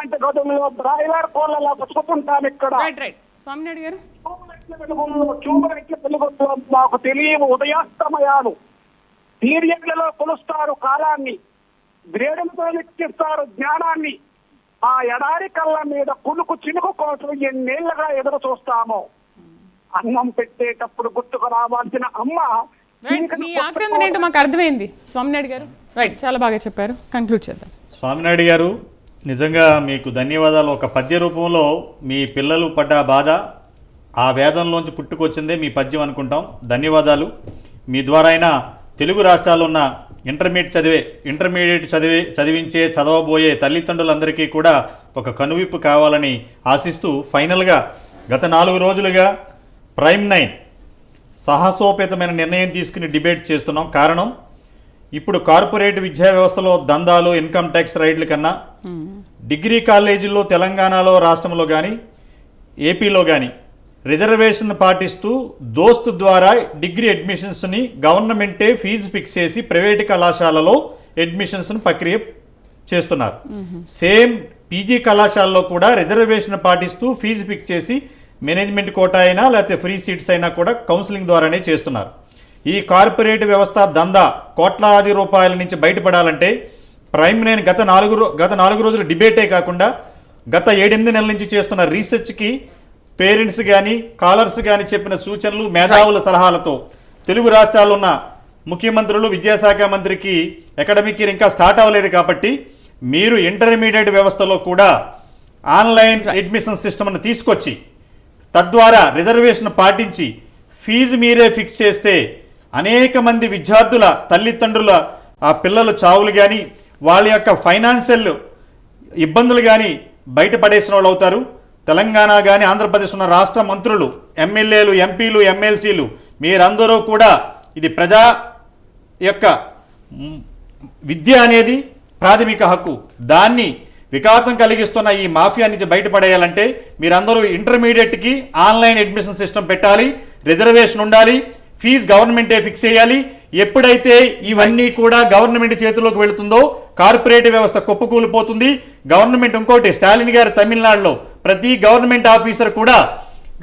లాంటి గదుల్లో బ్రాయిలర్ కోళ్ళలా బతుకుతుంటాం ఇక్కడ. స్వామినాయుడు గారు, చూడడానికి తెలుగులో మాకు తెలియవు ఉదయాస్తమయాలు. పీరియడ్లలో కొలుస్తారు కాలాన్ని, గ్రేడులతో లెక్కిస్తారు జ్ఞానాన్ని. ఆ ఎడారి కళ్ళ మీద కునుకు చినుకు కోసం ఎన్నేళ్లుగా ఎదురు చూస్తాము. అన్నం పెట్టేటప్పుడు గుర్తుకు రావాల్సిన అమ్మ. మీ ఆక్రందన ఏంటో మాకు అర్థమైంది స్వామినాయుడు గారు. రైట్, చాలా బాగా చెప్పారు. కంక్లూడ్ చేద్దాం. స్వామినాయుడు గారు, నిజంగా మీకు ధన్యవాదాలు. ఒక పద్య రూపంలో మీ పిల్లలు పడ్డ బాధ, ఆ వేదంలోంచి పుట్టుకొచ్చిందే మీ పద్యం అనుకుంటాం. ధన్యవాదాలు. మీ ద్వారా అయినా తెలుగు రాష్ట్రాల్లో ఉన్న ఇంటర్మీడియట్ చదివించే చదవబోయే తల్లిదండ్రులందరికీ కూడా ఒక కనువిప్పు కావాలని ఆశిస్తూ, ఫైనల్గా గత 4 రోజులుగా ప్రైమ్ 9 సాహసోపేతమైన నిర్ణయం తీసుకుని డిబేట్ చేస్తున్నాం. కారణం, ఇప్పుడు కార్పొరేట్ విద్యా వ్యవస్థలో దందాలు, ఇన్కమ్ ట్యాక్స్ రైడ్ల కన్నా డిగ్రీ కాలేజీల్లో తెలంగాణలో, రాష్ట్రంలో కానీ ఏపీలో కానీ రిజర్వేషన్ పాటిస్తూ దోస్తు ద్వారా డిగ్రీ అడ్మిషన్స్ని గవర్నమెంటే ఫీజు ఫిక్స్ చేసి ప్రైవేటు కళాశాలలో అడ్మిషన్స్ని ప్రక్రియ చేస్తున్నారు. సేమ్ పీజీ కళాశాలలో కూడా రిజర్వేషన్ పాటిస్తూ ఫీజు ఫిక్స్ చేసి మేనేజ్మెంట్ కోటా అయినా లేకపోతే ఫ్రీ సీట్స్ అయినా కూడా కౌన్సిలింగ్ ద్వారానే చేస్తున్నారు. ఈ కార్పొరేట్ వ్యవస్థ దందా కోట్లాది రూపాయల నుంచి బయటపడాలంటే ప్రైమ్ 9 గత 4 రోజుల డిబేటే కాకుండా గత 7-8 నెలల నుంచి చేస్తున్న రీసెర్చ్కి పేరెంట్స్ కానీ కాలర్స్ కానీ చెప్పిన సూచనలు, మేధావుల సలహాలతో తెలుగు రాష్ట్రాల్లో ఉన్న ముఖ్యమంత్రులు, విద్యాశాఖ మంత్రికి అకాడమిక్ ఇయర్ ఇంకా స్టార్ట్ అవ్వలేదు కాబట్టి మీరు ఇంటర్మీడియట్ వ్యవస్థలో కూడా ఆన్లైన్ అడ్మిషన్ సిస్టమ్ను తీసుకొచ్చి తద్వారా రిజర్వేషన్ పాటించి ఫీజు మీరే ఫిక్స్ చేస్తే అనేక మంది విద్యార్థుల తల్లిదండ్రుల ఆ పిల్లల చావులు కానీ వాళ్ళ యొక్క ఫైనాన్షియల్ ఇబ్బందులు కానీ బయటపడేసిన వాళ్ళు అవుతారు. తెలంగాణ కానీ ఆంధ్రప్రదేశ్ ఉన్న రాష్ట్ర మంత్రులు, ఎమ్మెల్యేలు, ఎంపీలు, ఎమ్మెల్సీలు మీరందరూ కూడా ఇది ప్రజా యొక్క విద్య అనేది ప్రాథమిక హక్కు, దాన్ని విఘాతం కలిగిస్తున్న ఈ మాఫియా నుంచి బయటపడేయాలంటే మీరందరూ ఇంటర్మీడియట్కి ఆన్లైన్ అడ్మిషన్ సిస్టమ్ పెట్టాలి, రిజర్వేషన్ ఉండాలి, ఫీజు గవర్నమెంటే ఫిక్స్ చేయాలి. ఎప్పుడైతే ఇవన్నీ కూడా గవర్నమెంట్ చేతిలోకి వెళుతుందో కార్పొరేట్ వ్యవస్థ కుప్పకూలిపోతుంది. గవర్నమెంట్ ఇంకోటి, స్టాలిన్ గారు తమిళనాడులో ప్రతి గవర్నమెంట్ ఆఫీసర్ కూడా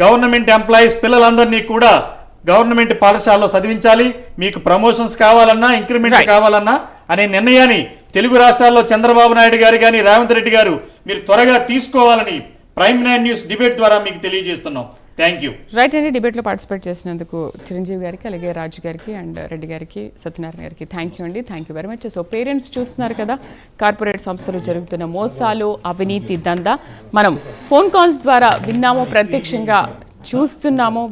గవర్నమెంట్ ఎంప్లాయీస్ పిల్లలందరినీ కూడా గవర్నమెంట్ పాఠశాలలో చదివించాలి. మీకు ప్రమోషన్స్ కావాలన్నా, ఇంక్రిమెంట్ కావాలన్నా అనే నిర్ణయాన్ని తెలుగు రాష్ట్రాల్లో చంద్రబాబు నాయుడు గారు కానీ రేవంత్ రెడ్డి గారు మీరు త్వరగా తీసుకోవాలని ప్రైమ్ 9 న్యూస్ డిబేట్ ద్వారా మీకు తెలియజేస్తున్నాం. Thank you. రైట్ అండి, డిబేట్లో పార్టిసిపేట్ చేసినందుకు చిరంజీవి గారికి, అలాగే రాజు గారికి అండ్ రెడ్డి గారికి, సత్యనారాయణ గారికి థ్యాంక్ యూ అండి. Thank you very much. So parents చూస్తున్నారు కదా, కార్పొరేట్ సంస్థలు జరుగుతున్న మోసాలు, అవినీతి దందా మనం ఫోన్ కాల్స్ ద్వారా విన్నాము, ప్రత్యక్షంగా చూస్తున్నాము.